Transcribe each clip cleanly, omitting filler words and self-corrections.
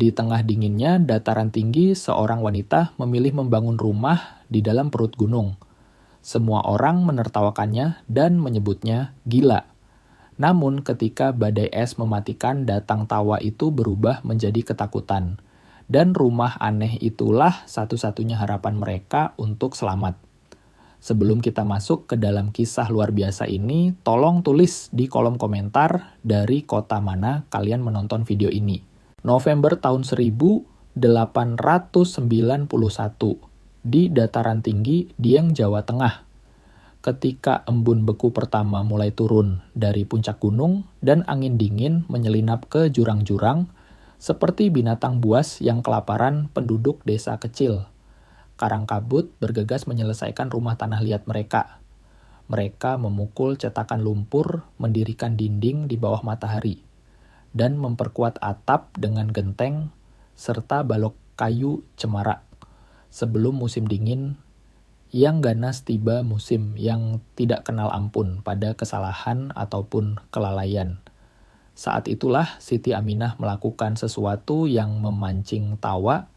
Di tengah dinginnya dataran tinggi, seorang wanita memilih membangun rumah di dalam perut gunung. Semua orang menertawakannya dan menyebutnya gila. Namun ketika badai es mematikan, datang tawa itu berubah menjadi ketakutan. Dan rumah aneh itulah satu-satunya harapan mereka untuk selamat. Sebelum kita masuk ke dalam kisah luar biasa ini, tolong tulis di kolom komentar dari kota mana kalian menonton video ini. November tahun 1891 di dataran tinggi Dieng, Jawa Tengah. Ketika embun beku pertama mulai turun dari puncak gunung dan angin dingin menyelinap ke jurang-jurang, seperti binatang buas yang kelaparan penduduk desa kecil. Karang kabut bergegas menyelesaikan rumah tanah liat mereka. Mereka memukul cetakan lumpur, mendirikan dinding di bawah matahari, dan memperkuat atap dengan genteng serta balok kayu cemara. Sebelum musim dingin yang ganas tiba, musim yang tidak kenal ampun pada kesalahan ataupun kelalaian. Saat itulah Siti Aminah melakukan sesuatu yang memancing tawa,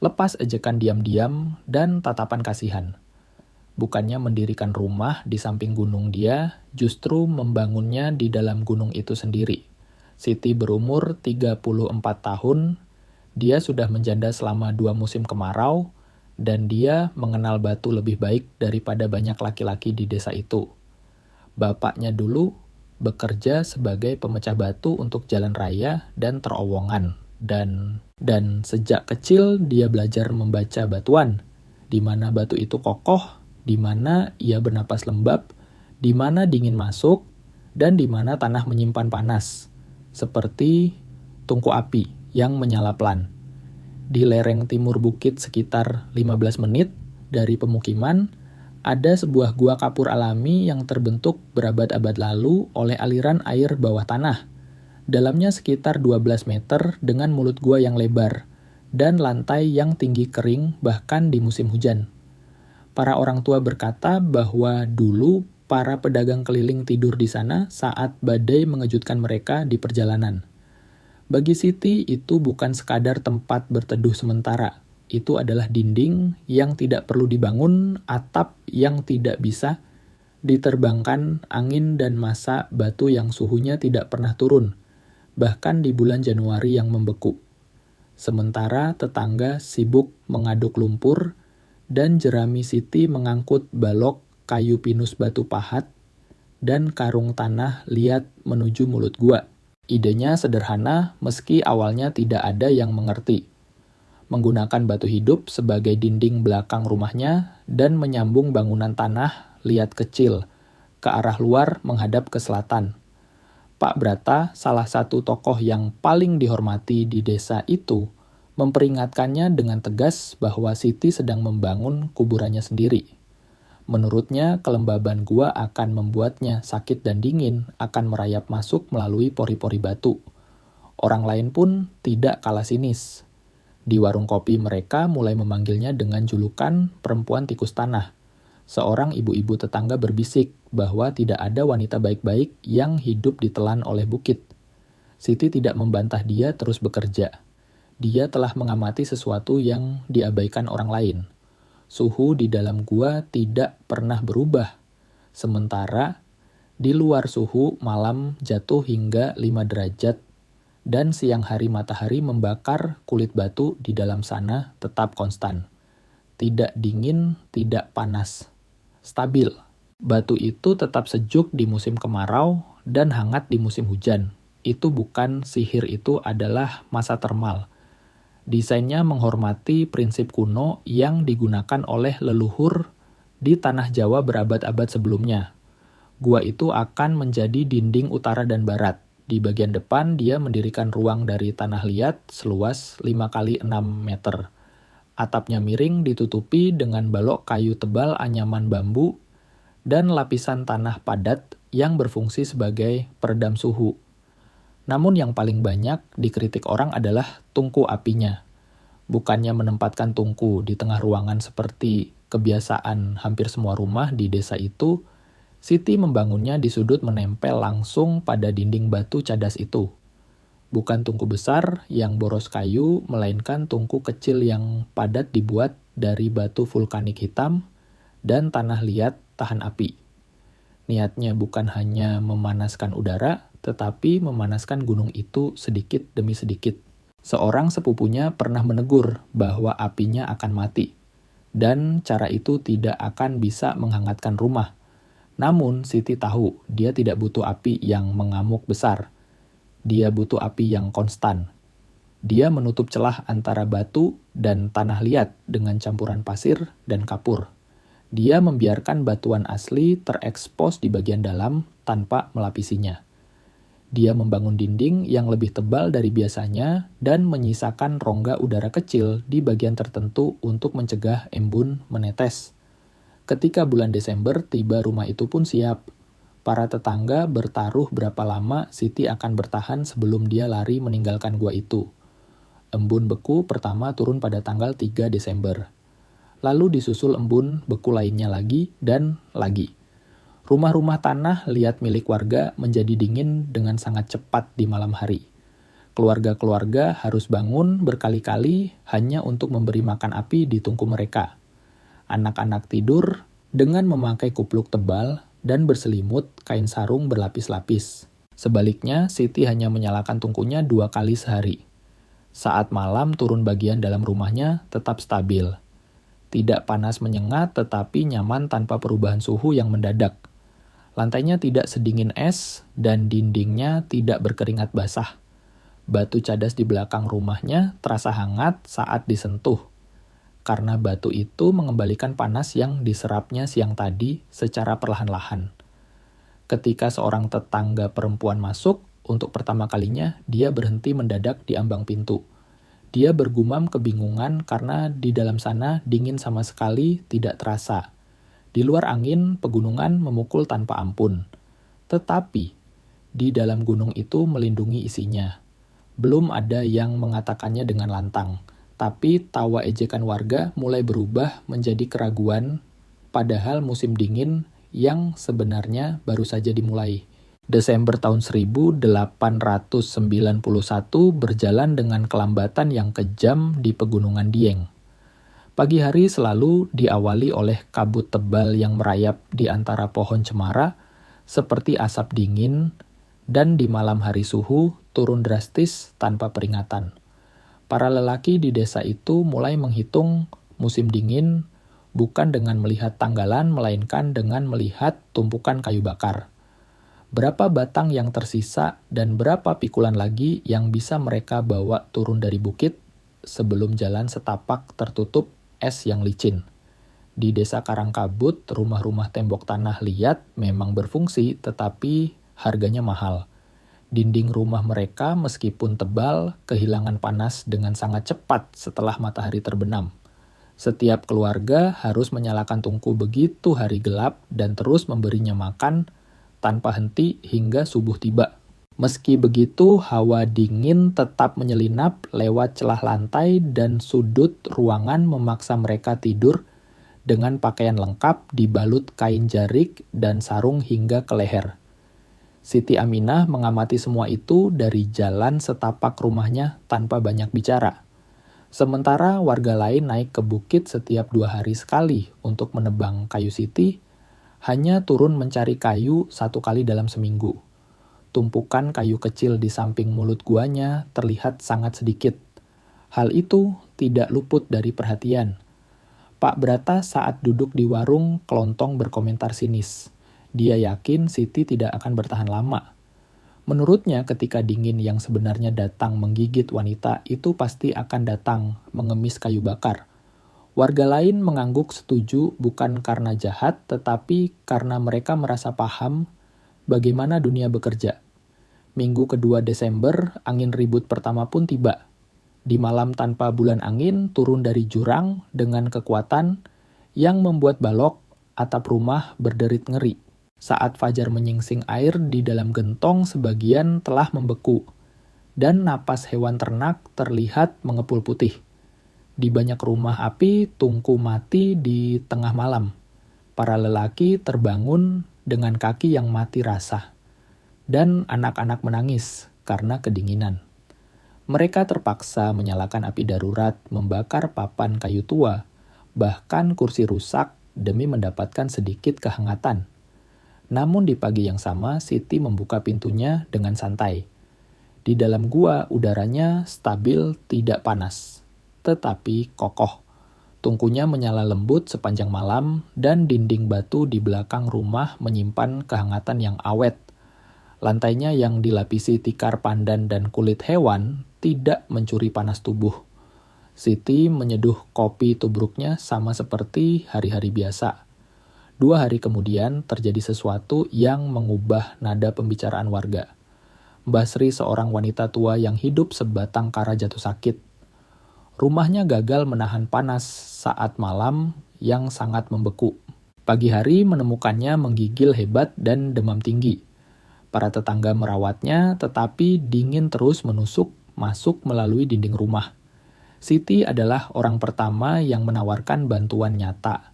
lepas ejekan diam-diam dan tatapan kasihan. Bukannya mendirikan rumah di samping gunung dia, justru membangunnya di dalam gunung itu sendiri. Siti berumur 34 tahun, dia sudah menjanda selama 2 musim kemarau, dan dia mengenal batu lebih baik daripada banyak laki-laki di desa itu. Bapaknya dulu bekerja sebagai pemecah batu untuk jalan raya dan terowongan, dan sejak kecil dia belajar membaca batuan, di mana batu itu kokoh, di mana ia bernapas lembab, di mana dingin masuk, dan di mana tanah menyimpan panas, seperti tungku api yang menyala pelan. Di lereng timur bukit sekitar 15 menit dari pemukiman, ada sebuah gua kapur alami yang terbentuk berabad-abad lalu oleh aliran air bawah tanah. Dalamnya sekitar 12 meter dengan mulut gua yang lebar, dan lantai yang tinggi kering bahkan di musim hujan. Para orang tua berkata bahwa dulu para pedagang keliling tidur di sana saat badai mengejutkan mereka di perjalanan. Bagi Siti, itu bukan sekadar tempat berteduh sementara. Itu adalah dinding yang tidak perlu dibangun, atap yang tidak bisa diterbangkan angin, dan masa batu yang suhunya tidak pernah turun, bahkan di bulan Januari yang membeku. Sementara tetangga sibuk mengaduk lumpur, dan jerami Siti mengangkut balok kayu pinus batu pahat dan karung tanah liat menuju mulut gua. Idenya sederhana meski awalnya tidak ada yang mengerti. Menggunakan batu hidup sebagai dinding belakang rumahnya dan menyambung bangunan tanah liat kecil ke arah luar menghadap ke selatan. Pak Brata, salah satu tokoh yang paling dihormati di desa itu, memperingatkannya dengan tegas bahwa Siti sedang membangun kuburannya sendiri. Menurutnya, kelembaban gua akan membuatnya sakit dan dingin akan merayap masuk melalui pori-pori batu. Orang lain pun tidak kalah sinis. Di warung kopi mereka mulai memanggilnya dengan julukan perempuan tikus tanah. Seorang ibu-ibu tetangga berbisik bahwa tidak ada wanita baik-baik yang hidup ditelan oleh bukit. Siti tidak membantah dia terus bekerja. Dia telah mengamati sesuatu yang diabaikan orang lain. Suhu di dalam gua tidak pernah berubah. Sementara di luar suhu malam jatuh hingga 5 derajat dan siang hari matahari membakar kulit batu di dalam sana tetap konstan. Tidak dingin, tidak panas. Stabil. Batu itu tetap sejuk di musim kemarau dan hangat di musim hujan. Itu bukan sihir, itu adalah masa termal. Desainnya menghormati prinsip kuno yang digunakan oleh leluhur di tanah Jawa berabad-abad sebelumnya. Gua itu akan menjadi dinding utara dan barat. Di bagian depan dia mendirikan ruang dari tanah liat seluas 5 x 6 meter. Atapnya miring ditutupi dengan balok kayu tebal anyaman bambu dan lapisan tanah padat yang berfungsi sebagai peredam suhu. Namun yang paling banyak dikritik orang adalah tungku apinya. Bukannya menempatkan tungku di tengah ruangan seperti kebiasaan hampir semua rumah di desa itu, Siti membangunnya di sudut menempel langsung pada dinding batu cadas itu. Bukan tungku besar yang boros kayu, melainkan tungku kecil yang padat dibuat dari batu vulkanik hitam dan tanah liat tahan api. Niatnya bukan hanya memanaskan udara, tetapi memanaskan gunung itu sedikit demi sedikit. Seorang sepupunya pernah menegur bahwa apinya akan mati, dan cara itu tidak akan bisa menghangatkan rumah. Namun Siti tahu dia tidak butuh api yang mengamuk besar. Dia butuh api yang konstan. Dia menutup celah antara batu dan tanah liat dengan campuran pasir dan kapur. Dia membiarkan batuan asli terekspos di bagian dalam tanpa melapisinya. Dia membangun dinding yang lebih tebal dari biasanya dan menyisakan rongga udara kecil di bagian tertentu untuk mencegah embun menetes. Ketika bulan Desember tiba, rumah itu pun siap. Para tetangga bertaruh berapa lama Siti akan bertahan sebelum dia lari meninggalkan gua itu. Embun beku pertama turun pada tanggal 3 Desember. Lalu disusul embun beku lainnya lagi dan lagi. Rumah-rumah tanah liat milik warga menjadi dingin dengan sangat cepat di malam hari. Keluarga-keluarga harus bangun berkali-kali hanya untuk memberi makan api di tungku mereka. Anak-anak tidur dengan memakai kupluk tebal dan berselimut kain sarung berlapis-lapis. Sebaliknya, Siti hanya menyalakan tungkunya 2 kali sehari. Saat malam turun bagian dalam rumahnya tetap stabil. Tidak panas menyengat tetapi nyaman tanpa perubahan suhu yang mendadak. Lantainya tidak sedingin es dan dindingnya tidak berkeringat basah. Batu cadas di belakang rumahnya terasa hangat saat disentuh. Karena batu itu mengembalikan panas yang diserapnya siang tadi secara perlahan-lahan. Ketika seorang tetangga perempuan masuk, untuk pertama kalinya dia berhenti mendadak di ambang pintu. Dia bergumam kebingungan karena di dalam sana dingin sama sekali tidak terasa. Di luar angin, pegunungan memukul tanpa ampun. Tetapi, di dalam gunung itu melindungi isinya. Belum ada yang mengatakannya dengan lantang. Tapi tawa ejekan warga mulai berubah menjadi keraguan, padahal musim dingin yang sebenarnya baru saja dimulai. Desember tahun 1891 berjalan dengan kelambatan yang kejam di Pegunungan Dieng. Pagi hari selalu diawali oleh kabut tebal yang merayap di antara pohon cemara, seperti asap dingin, dan di malam hari suhu turun drastis tanpa peringatan. Para lelaki di desa itu mulai menghitung musim dingin bukan dengan melihat tanggalan, melainkan dengan melihat tumpukan kayu bakar. Berapa batang yang tersisa dan berapa pikulan lagi yang bisa mereka bawa turun dari bukit sebelum jalan setapak tertutup es yang licin. Di desa Karangkabut, rumah-rumah tembok tanah liat memang berfungsi tetapi harganya mahal. Dinding rumah mereka meskipun tebal, kehilangan panas dengan sangat cepat setelah matahari terbenam. Setiap keluarga harus menyalakan tungku begitu hari gelap dan terus memberinya makan tanpa henti hingga subuh tiba. Meski begitu, hawa dingin tetap menyelinap lewat celah lantai dan sudut ruangan memaksa mereka tidur dengan pakaian lengkap dibalut kain jarik dan sarung hingga ke leher. Siti Aminah mengamati semua itu dari jalan setapak rumahnya tanpa banyak bicara. Sementara warga lain naik ke bukit setiap 2 hari sekali untuk menebang kayu Siti, hanya turun mencari kayu 1 kali dalam seminggu. Tumpukan kayu kecil di samping mulut guanya terlihat sangat sedikit. Hal itu tidak luput dari perhatian. Pak Brata saat duduk di warung kelontong berkomentar sinis. Dia yakin Siti tidak akan bertahan lama. Menurutnya ketika dingin yang sebenarnya datang menggigit wanita itu pasti akan datang mengemis kayu bakar. Warga lain mengangguk setuju bukan karena jahat tetapi karena mereka merasa paham bagaimana dunia bekerja. Minggu kedua Desember, angin ribut pertama pun tiba. Di malam tanpa bulan angin turun dari jurang dengan kekuatan yang membuat balok atap rumah berderit ngeri. Saat fajar menyingsing air di dalam gentong sebagian telah membeku, dan napas hewan ternak terlihat mengepul putih. Di banyak rumah api tungku mati di tengah malam. Para lelaki terbangun dengan kaki yang mati rasa, dan anak-anak menangis karena kedinginan. Mereka terpaksa menyalakan api darurat, membakar papan kayu tua, bahkan kursi rusak demi mendapatkan sedikit kehangatan. Namun di pagi yang sama, Siti membuka pintunya dengan santai. Di dalam gua, udaranya stabil, tidak panas, tetapi kokoh. Tungkunya menyala lembut sepanjang malam, dan dinding batu di belakang rumah menyimpan kehangatan yang awet. Lantainya yang dilapisi tikar pandan dan kulit hewan tidak mencuri panas tubuh. Siti menyeduh kopi tubruknya sama seperti hari-hari biasa. 2 hari kemudian terjadi sesuatu yang mengubah nada pembicaraan warga. Mbah Sri seorang wanita tua yang hidup sebatang kara jatuh sakit. Rumahnya gagal menahan panas saat malam yang sangat membeku. Pagi hari menemukannya menggigil hebat dan demam tinggi. Para tetangga merawatnya, tetapi dingin terus menusuk masuk melalui dinding rumah. Siti adalah orang pertama yang menawarkan bantuan nyata.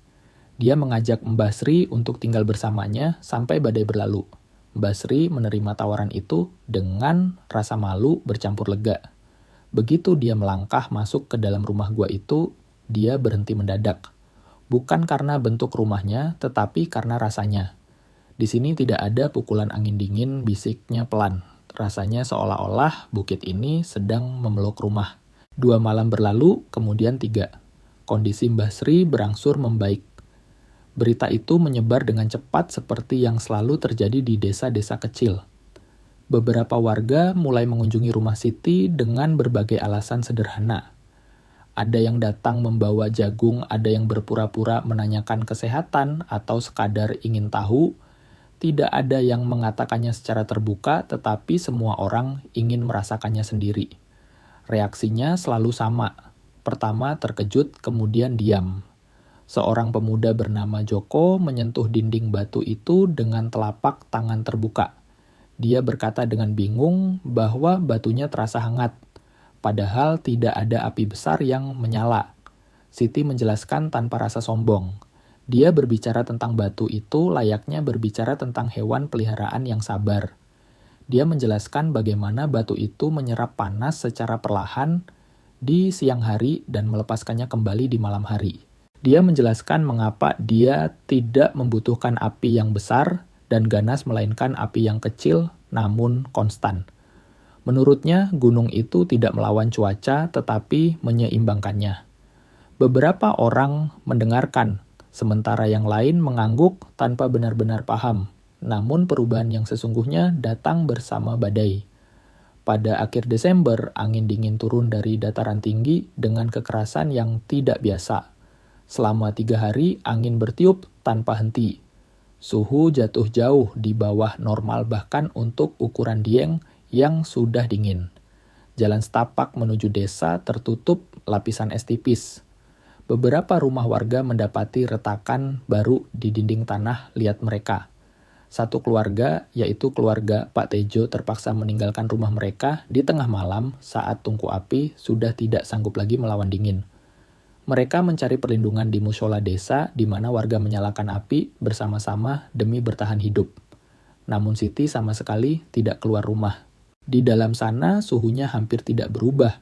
Dia mengajak Mbah Sri untuk tinggal bersamanya sampai badai berlalu. Mbah Sri menerima tawaran itu dengan rasa malu bercampur lega. Begitu dia melangkah masuk ke dalam rumah gua itu, dia berhenti mendadak. Bukan karena bentuk rumahnya, tetapi karena rasanya. Di sini tidak ada pukulan angin dingin, bisiknya pelan. Rasanya seolah-olah bukit ini sedang memeluk rumah. 2 malam berlalu, kemudian 3. Kondisi Mbah Sri berangsur membaik. Berita itu menyebar dengan cepat seperti yang selalu terjadi di desa-desa kecil. Beberapa warga mulai mengunjungi rumah Siti dengan berbagai alasan sederhana. Ada yang datang membawa jagung, ada yang berpura-pura menanyakan kesehatan atau sekadar ingin tahu. Tidak ada yang mengatakannya secara terbuka, tetapi semua orang ingin merasakannya sendiri. Reaksinya selalu sama. Pertama terkejut, kemudian diam. Seorang pemuda bernama Joko menyentuh dinding batu itu dengan telapak tangan terbuka. Dia berkata dengan bingung bahwa batunya terasa hangat, padahal tidak ada api besar yang menyala. Siti menjelaskan tanpa rasa sombong. Dia berbicara tentang batu itu layaknya berbicara tentang hewan peliharaan yang sabar. Dia menjelaskan bagaimana batu itu menyerap panas secara perlahan di siang hari dan melepaskannya kembali di malam hari. Dia menjelaskan mengapa dia tidak membutuhkan api yang besar dan ganas melainkan api yang kecil namun konstan. Menurutnya, gunung itu tidak melawan cuaca tetapi menyeimbangkannya. Beberapa orang mendengarkan, sementara yang lain mengangguk tanpa benar-benar paham. Namun perubahan yang sesungguhnya datang bersama badai. Pada akhir Desember, angin dingin turun dari dataran tinggi dengan kekerasan yang tidak biasa. Selama 3 hari, angin bertiup tanpa henti. Suhu jatuh jauh di bawah normal bahkan untuk ukuran Dieng yang sudah dingin. Jalan setapak menuju desa tertutup lapisan es tipis. Beberapa rumah warga mendapati retakan baru di dinding tanah liat mereka. Satu keluarga, yaitu keluarga Pak Tejo, terpaksa meninggalkan rumah mereka di tengah malam saat tungku api sudah tidak sanggup lagi melawan dingin. Mereka mencari perlindungan di mushola desa di mana warga menyalakan api bersama-sama demi bertahan hidup. Namun Siti sama sekali tidak keluar rumah. Di dalam sana suhunya hampir tidak berubah.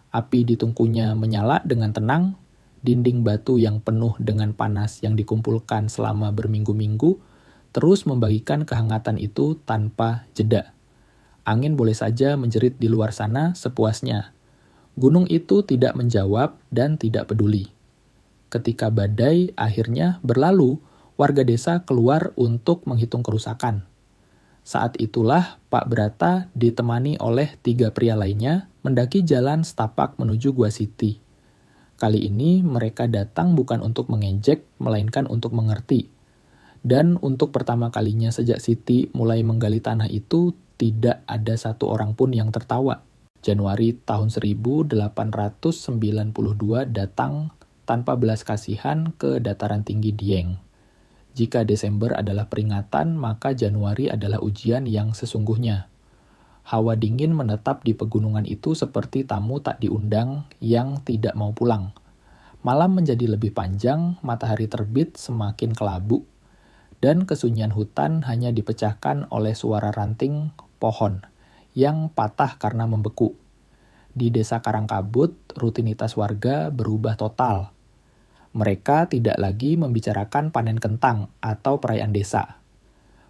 Api di tungkunya menyala dengan tenang, dinding batu yang penuh dengan panas yang dikumpulkan selama berminggu-minggu terus membagikan kehangatan itu tanpa jeda. Angin boleh saja menjerit di luar sana sepuasnya. Gunung itu tidak menjawab dan tidak peduli. Ketika badai akhirnya berlalu, warga desa keluar untuk menghitung kerusakan. Saat itulah Pak Brata ditemani oleh 3 pria lainnya mendaki jalan setapak menuju Gua Siti. Kali ini mereka datang bukan untuk mengejek, melainkan untuk mengerti. Dan untuk pertama kalinya sejak Siti mulai menggali tanah itu, tidak ada satu orang pun yang tertawa. Januari tahun 1892 datang tanpa belas kasihan ke dataran tinggi Dieng. Jika Desember adalah peringatan, maka Januari adalah ujian yang sesungguhnya. Hawa dingin menetap di pegunungan itu seperti tamu tak diundang yang tidak mau pulang. Malam menjadi lebih panjang, matahari terbit semakin kelabu, dan kesunyian hutan hanya dipecahkan oleh suara ranting pohon yang patah karena membeku. di Desa Karangkabut, rutinitas warga berubah total. Mereka tidak lagi membicarakan panen kentang atau perayaan desa.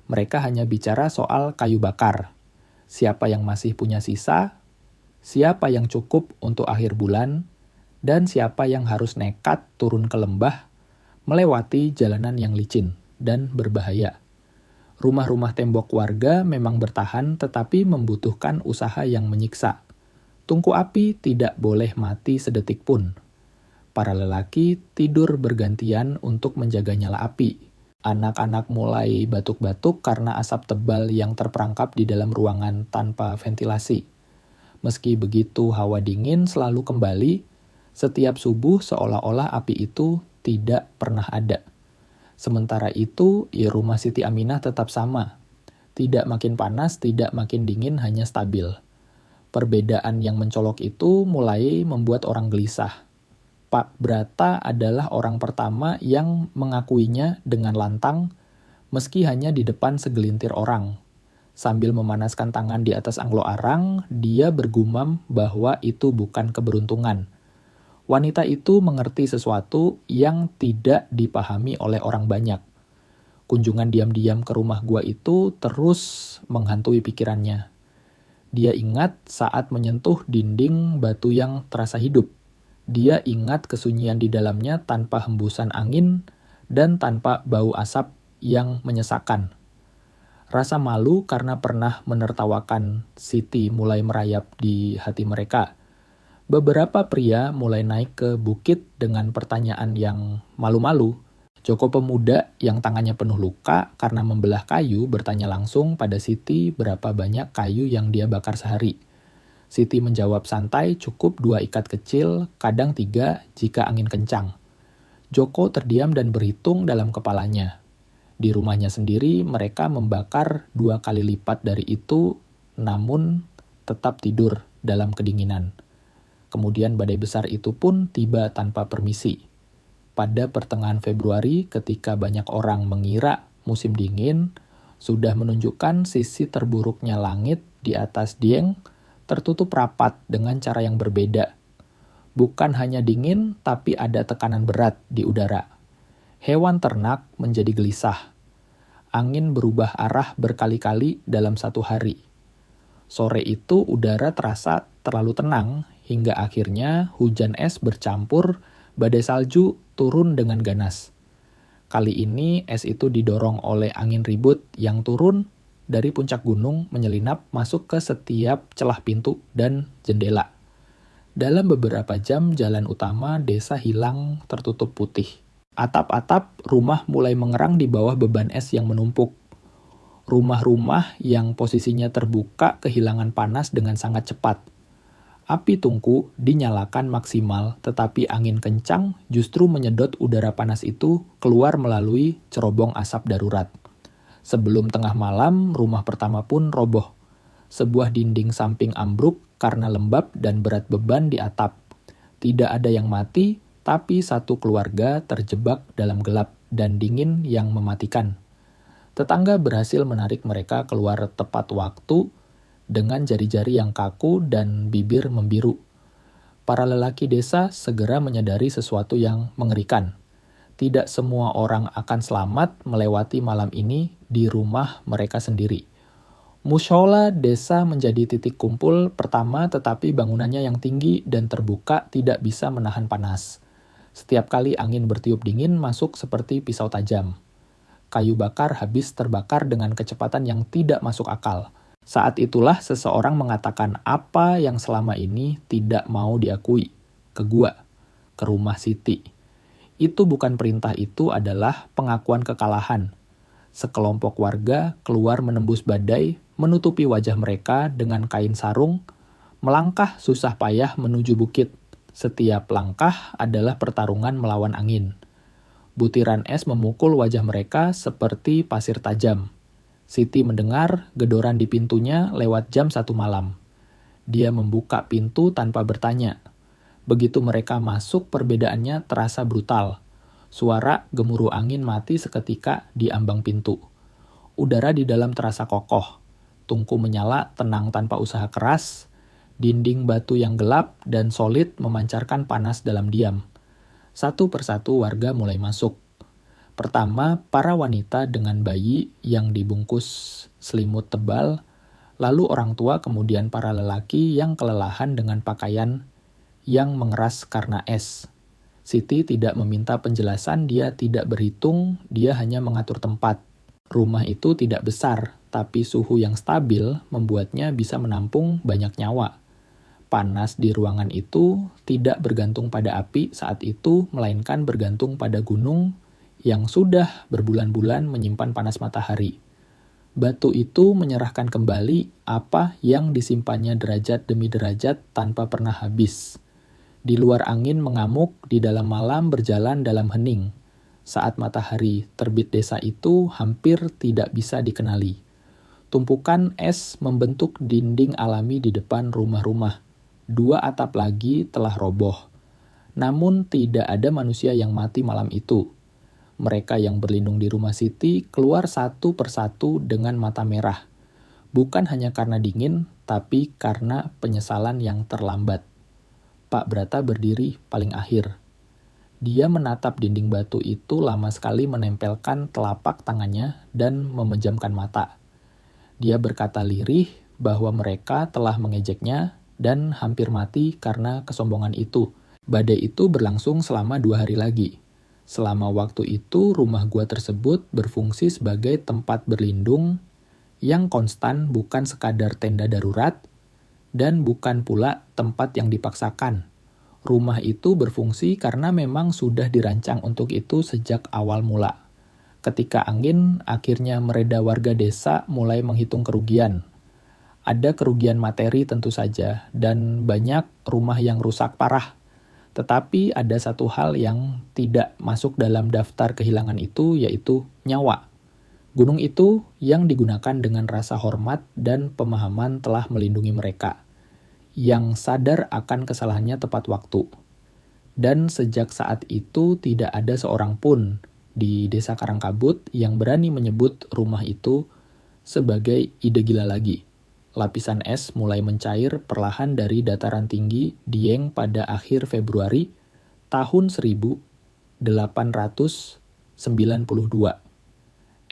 Mereka hanya bicara soal kayu bakar. Siapa yang masih punya sisa, siapa yang cukup untuk akhir bulan, dan siapa yang harus nekat turun ke lembah melewati jalanan yang licin dan berbahaya. Rumah-rumah tembok warga memang bertahan tetapi membutuhkan usaha yang menyiksa. Tungku api tidak boleh mati sedetik pun. Para lelaki tidur bergantian untuk menjaga nyala api. Anak-anak mulai batuk-batuk karena asap tebal yang terperangkap di dalam ruangan tanpa ventilasi. Meski begitu hawa dingin selalu kembali, setiap subuh seolah-olah api itu tidak pernah ada. Sementara itu, rumah Siti Aminah tetap sama. Tidak makin panas, tidak makin dingin, hanya stabil. Perbedaan yang mencolok itu mulai membuat orang gelisah. Pak Brata adalah orang pertama yang mengakuinya dengan lantang, meski hanya di depan segelintir orang. Sambil memanaskan tangan di atas anglo arang, dia bergumam bahwa itu bukan keberuntungan. Wanita itu mengerti sesuatu yang tidak dipahami oleh orang banyak. Kunjungan diam-diam ke rumah gua itu terus menghantui pikirannya. Dia ingat saat menyentuh dinding batu yang terasa hidup. Dia ingat kesunyian di dalamnya tanpa hembusan angin dan tanpa bau asap yang menyesakkan. Rasa malu karena pernah menertawakan Siti mulai merayap di hati mereka. Beberapa pria mulai naik ke bukit dengan pertanyaan yang malu-malu. Joko pemuda yang tangannya penuh luka karena membelah kayu bertanya langsung pada Siti berapa banyak kayu yang dia bakar sehari. Siti menjawab santai, cukup 2 ikat kecil, kadang 3 jika angin kencang. Joko terdiam dan berhitung dalam kepalanya. Di rumahnya sendiri mereka membakar 2 kali lipat dari itu, namun tetap tidur dalam kedinginan. Kemudian badai besar itu pun tiba tanpa permisi. Pada pertengahan Februari, ketika banyak orang mengira musim dingin sudah menunjukkan sisi terburuknya langit di atas Dieng, tertutup rapat dengan cara yang berbeda. Bukan hanya dingin, tapi ada tekanan berat di udara. Hewan ternak menjadi gelisah. Angin berubah arah berkali-kali dalam 1 hari. Sore itu udara terasa terlalu tenang, hingga akhirnya hujan es bercampur badai salju turun dengan ganas. Kali ini es itu didorong oleh angin ribut yang turun dari puncak gunung menyelinap masuk ke setiap celah pintu dan jendela. Dalam beberapa jam jalan utama desa hilang tertutup putih. Atap-atap rumah mulai mengerang di bawah beban es yang menumpuk. Rumah-rumah yang posisinya terbuka kehilangan panas dengan sangat cepat. Api tungku dinyalakan maksimal, tetapi angin kencang justru menyedot udara panas itu keluar melalui cerobong asap darurat. Sebelum tengah malam, rumah pertama pun roboh. Sebuah dinding samping ambruk karena lembab dan berat beban di atap. Tidak ada yang mati, tapi satu keluarga terjebak dalam gelap dan dingin yang mematikan. Tetangga berhasil menarik mereka keluar tepat waktu, dengan jari-jari yang kaku dan bibir membiru. Para lelaki desa segera menyadari sesuatu yang mengerikan. Tidak semua orang akan selamat melewati malam ini di rumah mereka sendiri. Mushola desa menjadi titik kumpul pertama, tetapi bangunannya yang tinggi dan terbuka tidak bisa menahan panas. Setiap kali angin bertiup dingin masuk seperti pisau tajam. Kayu bakar habis terbakar dengan kecepatan yang tidak masuk akal. Saat itulah seseorang mengatakan apa yang selama ini tidak mau diakui, ke gua, ke rumah Siti. Itu bukan perintah, itu adalah pengakuan kekalahan. Sekelompok warga keluar menembus badai, menutupi wajah mereka dengan kain sarung, melangkah susah payah menuju bukit. Setiap langkah adalah pertarungan melawan angin. Butiran es memukul wajah mereka seperti pasir tajam. Siti mendengar gedoran di pintunya lewat jam 1 malam. Dia membuka pintu tanpa bertanya. Begitu mereka masuk, perbedaannya terasa brutal. Suara gemuruh angin mati seketika di ambang pintu. Udara di dalam terasa kokoh. Tungku menyala tenang tanpa usaha keras. Dinding batu yang gelap dan solid memancarkan panas dalam diam. Satu persatu warga mulai masuk. Pertama, para wanita dengan bayi yang dibungkus selimut tebal, lalu orang tua, kemudian para lelaki yang kelelahan dengan pakaian yang mengeras karena es. Siti tidak meminta penjelasan, dia tidak berhitung, dia hanya mengatur tempat. Rumah itu tidak besar, tapi suhu yang stabil membuatnya bisa menampung banyak nyawa. Panas di ruangan itu tidak bergantung pada api saat itu, melainkan bergantung pada gunung yang sudah berbulan-bulan menyimpan panas matahari. Batu itu menyerahkan kembali apa yang disimpannya derajat demi derajat tanpa pernah habis. Di luar angin mengamuk, di dalam malam berjalan dalam hening. Saat matahari terbit desa itu hampir tidak bisa dikenali. Tumpukan es membentuk dinding alami di depan rumah-rumah. 2 atap lagi telah roboh. Namun tidak ada manusia yang mati malam itu. Mereka yang berlindung di rumah Siti keluar satu persatu dengan mata merah. Bukan hanya karena dingin, tapi karena penyesalan yang terlambat. Pak Brata berdiri paling akhir. Dia menatap dinding batu itu lama sekali, menempelkan telapak tangannya dan memejamkan mata. Dia berkata lirih bahwa mereka telah mengejeknya dan hampir mati karena kesombongan itu. Badai itu berlangsung selama 2 hari lagi. Selama waktu itu, rumah gua tersebut berfungsi sebagai tempat berlindung yang konstan, bukan sekadar tenda darurat, dan bukan pula tempat yang dipaksakan. Rumah itu berfungsi karena memang sudah dirancang untuk itu sejak awal mula. Ketika angin akhirnya mereda, warga desa mulai menghitung kerugian. Ada kerugian materi tentu saja, dan banyak rumah yang rusak parah. Tetapi ada satu hal yang tidak masuk dalam daftar kehilangan itu, yaitu nyawa. Gunung itu yang digunakan dengan rasa hormat dan pemahaman telah melindungi mereka, yang sadar akan kesalahannya tepat waktu. Dan sejak saat itu tidak ada seorang pun di desa Karangkabut yang berani menyebut rumah itu sebagai ide gila lagi. Lapisan es mulai mencair perlahan dari dataran tinggi Dieng pada akhir Februari tahun 1892.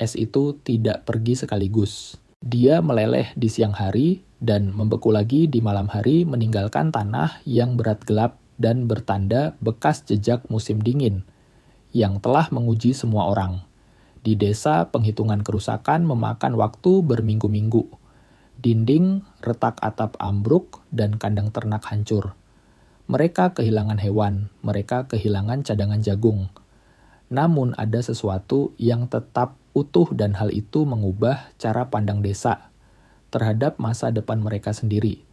Es itu tidak pergi sekaligus. Dia meleleh di siang hari dan membeku lagi di malam hari, meninggalkan tanah yang berat gelap dan bertanda bekas jejak musim dingin yang telah menguji semua orang. Di desa, penghitungan kerusakan memakan waktu berminggu-minggu. Dinding, retak atap ambruk, dan kandang ternak hancur. Mereka kehilangan hewan, mereka kehilangan cadangan jagung. Namun ada sesuatu yang tetap utuh, dan hal itu mengubah cara pandang desa terhadap masa depan mereka sendiri.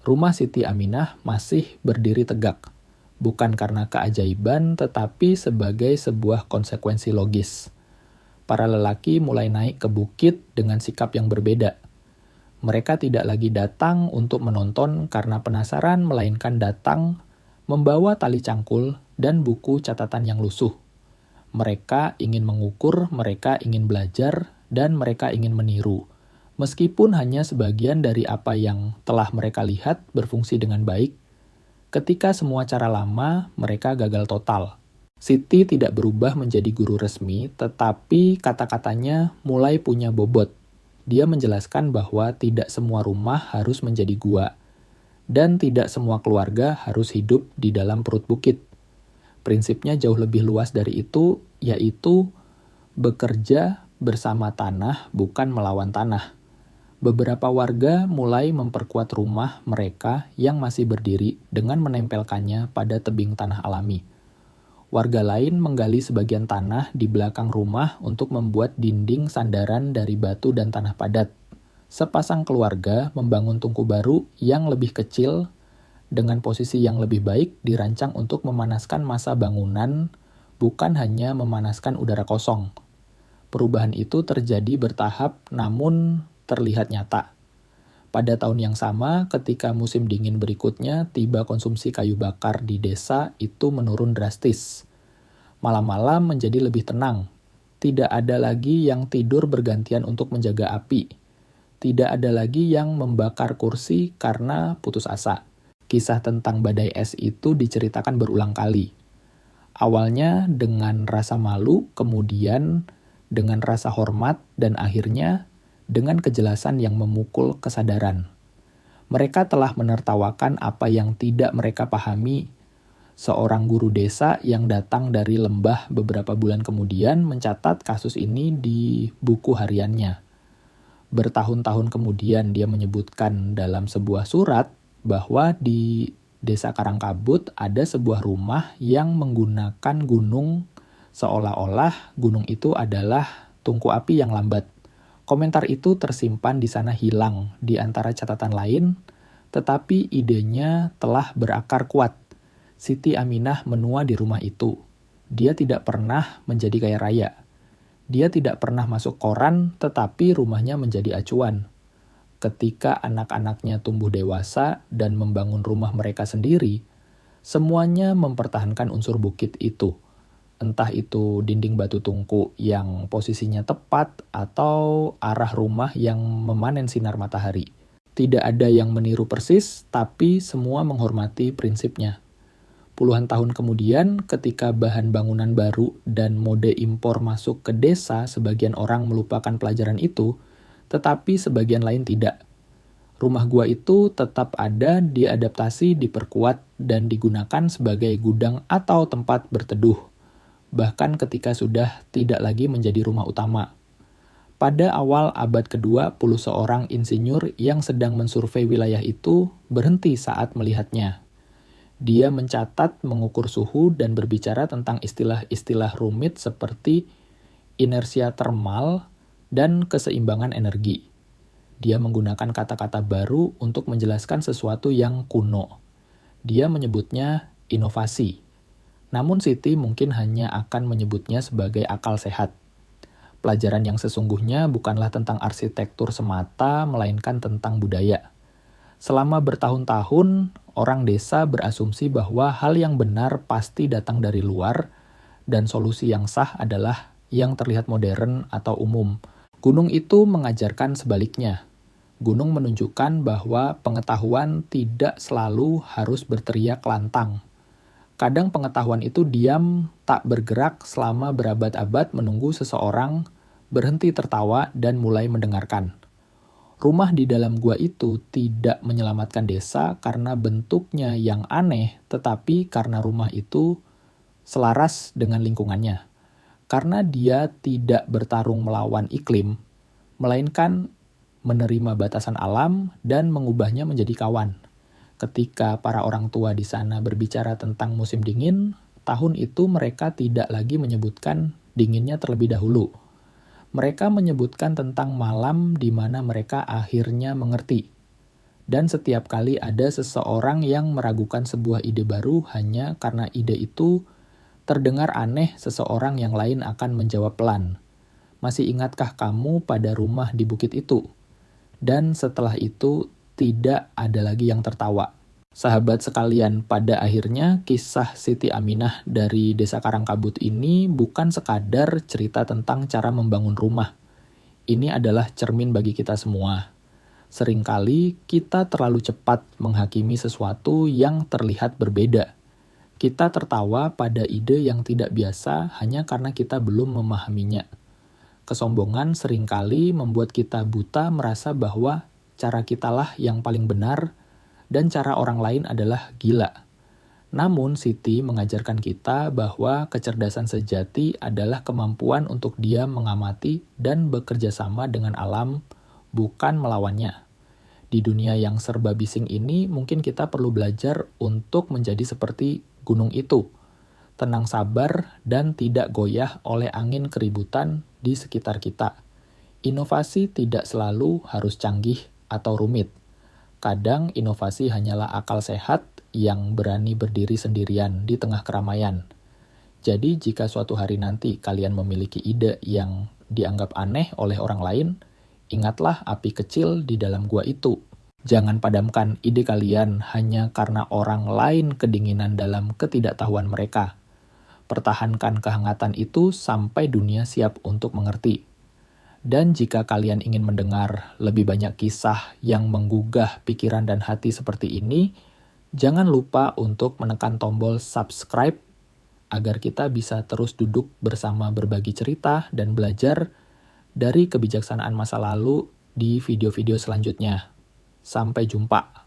Rumah Siti Aminah masih berdiri tegak, bukan karena keajaiban, tetapi sebagai sebuah konsekuensi logis. Para lelaki mulai naik ke bukit dengan sikap yang berbeda. Mereka tidak lagi datang untuk menonton karena penasaran, melainkan datang membawa tali cangkul dan buku catatan yang lusuh. Mereka ingin mengukur, mereka ingin belajar, dan mereka ingin meniru. Meskipun hanya sebagian dari apa yang telah mereka lihat berfungsi dengan baik, ketika semua cara lama mereka gagal total. Siti tidak berubah menjadi guru resmi, tetapi kata-katanya mulai punya bobot. Dia menjelaskan bahwa tidak semua rumah harus menjadi gua, dan tidak semua keluarga harus hidup di dalam perut bukit. Prinsipnya jauh lebih luas dari itu, yaitu bekerja bersama tanah, bukan melawan tanah. Beberapa warga mulai memperkuat rumah mereka yang masih berdiri dengan menempelkannya pada tebing tanah alami. Warga lain menggali sebagian tanah di belakang rumah untuk membuat dinding sandaran dari batu dan tanah padat. Sepasang keluarga membangun tungku baru yang lebih kecil dengan posisi yang lebih baik, dirancang untuk memanaskan masa bangunan, bukan hanya memanaskan udara kosong. Perubahan itu terjadi bertahap namun terlihat nyata. Pada tahun yang sama, ketika musim dingin berikutnya tiba, konsumsi kayu bakar di desa itu menurun drastis. Malam-malam menjadi lebih tenang. Tidak ada lagi yang tidur bergantian untuk menjaga api. Tidak ada lagi yang membakar kursi karena putus asa. Kisah tentang badai es itu diceritakan berulang kali. Awalnya dengan rasa malu, kemudian dengan rasa hormat, dan akhirnya dengan kejelasan yang memukul kesadaran. Mereka telah menertawakan apa yang tidak mereka pahami. Seorang guru desa yang datang dari lembah beberapa bulan kemudian mencatat kasus ini di buku hariannya. Bertahun-tahun kemudian dia menyebutkan dalam sebuah surat bahwa di Desa Karangkabut ada sebuah rumah yang menggunakan gunung seolah-olah gunung itu adalah tungku api yang lambat. Komentar itu tersimpan di sana hilang di antara catatan lain, tetapi idenya telah berakar kuat. Siti Aminah menua di rumah itu. Dia tidak pernah menjadi kaya raya. Dia tidak pernah masuk koran, tetapi rumahnya menjadi acuan. Ketika anak-anaknya tumbuh dewasa dan membangun rumah mereka sendiri, semuanya mempertahankan unsur bukit itu. Entah itu dinding batu tungku yang posisinya tepat atau arah rumah yang memanen sinar matahari. Tidak ada yang meniru persis, tapi semua menghormati prinsipnya. Puluhan tahun kemudian, ketika bahan bangunan baru dan mode impor masuk ke desa, sebagian orang melupakan pelajaran itu, tetapi sebagian lain tidak. Rumah gua itu tetap ada, diadaptasi, diperkuat, dan digunakan sebagai gudang atau tempat berteduh, bahkan ketika sudah tidak lagi menjadi rumah utama. Pada awal abad ke-20, seorang insinyur yang sedang mensurvei wilayah itu berhenti saat melihatnya. Dia mencatat, mengukur suhu, dan berbicara tentang istilah-istilah rumit seperti inersia termal dan keseimbangan energi. Dia menggunakan kata-kata baru untuk menjelaskan sesuatu yang kuno. Dia menyebutnya inovasi. Namun Siti mungkin hanya akan menyebutnya sebagai akal sehat. Pelajaran yang sesungguhnya bukanlah tentang arsitektur semata, melainkan tentang budaya. Selama bertahun-tahun, orang desa berasumsi bahwa hal yang benar pasti datang dari luar, dan solusi yang sah adalah yang terlihat modern atau umum. Gunung itu mengajarkan sebaliknya. Gunung menunjukkan bahwa pengetahuan tidak selalu harus berteriak lantang. Kadang pengetahuan itu diam, tak bergerak selama berabad-abad menunggu seseorang berhenti tertawa dan mulai mendengarkan. Rumah di dalam gua itu tidak menyelamatkan desa karena bentuknya yang aneh, tetapi karena rumah itu selaras dengan lingkungannya. Karena dia tidak bertarung melawan iklim, melainkan menerima batasan alam dan mengubahnya menjadi kawan. Ketika para orang tua di sana berbicara tentang musim dingin, tahun itu mereka tidak lagi menyebutkan dinginnya terlebih dahulu. Mereka menyebutkan tentang malam di mana mereka akhirnya mengerti. Dan setiap kali ada seseorang yang meragukan sebuah ide baru hanya karena ide itu terdengar aneh, seseorang yang lain akan menjawab pelan. Masih ingatkah kamu pada rumah di bukit itu? Dan setelah itu tidak ada lagi yang tertawa. Sahabat sekalian, pada akhirnya kisah Siti Aminah dari Desa Karangkabut ini bukan sekadar cerita tentang cara membangun rumah. Ini adalah cermin bagi kita semua. Seringkali kita terlalu cepat menghakimi sesuatu yang terlihat berbeda. Kita tertawa pada ide yang tidak biasa hanya karena kita belum memahaminya. Kesombongan seringkali membuat kita buta merasa bahwa cara kitalah yang paling benar, dan cara orang lain adalah gila. Namun Siti mengajarkan kita bahwa kecerdasan sejati adalah kemampuan untuk dia mengamati dan bekerja sama dengan alam, bukan melawannya. Di dunia yang serba bising ini, mungkin kita perlu belajar untuk menjadi seperti gunung itu, tenang sabar dan tidak goyah oleh angin keributan di sekitar kita. Inovasi tidak selalu harus canggih atau rumit. Kadang inovasi hanyalah akal sehat yang berani berdiri sendirian di tengah keramaian. Jadi jika suatu hari nanti kalian memiliki ide yang dianggap aneh oleh orang lain, ingatlah api kecil di dalam gua itu. Jangan padamkan ide kalian hanya karena orang lain kedinginan dalam ketidaktahuan mereka. Pertahankan kehangatan itu sampai dunia siap untuk mengerti. Dan jika kalian ingin mendengar lebih banyak kisah yang menggugah pikiran dan hati seperti ini, jangan lupa untuk menekan tombol subscribe agar kita bisa terus duduk bersama berbagi cerita dan belajar dari kebijaksanaan masa lalu di video-video selanjutnya. Sampai jumpa.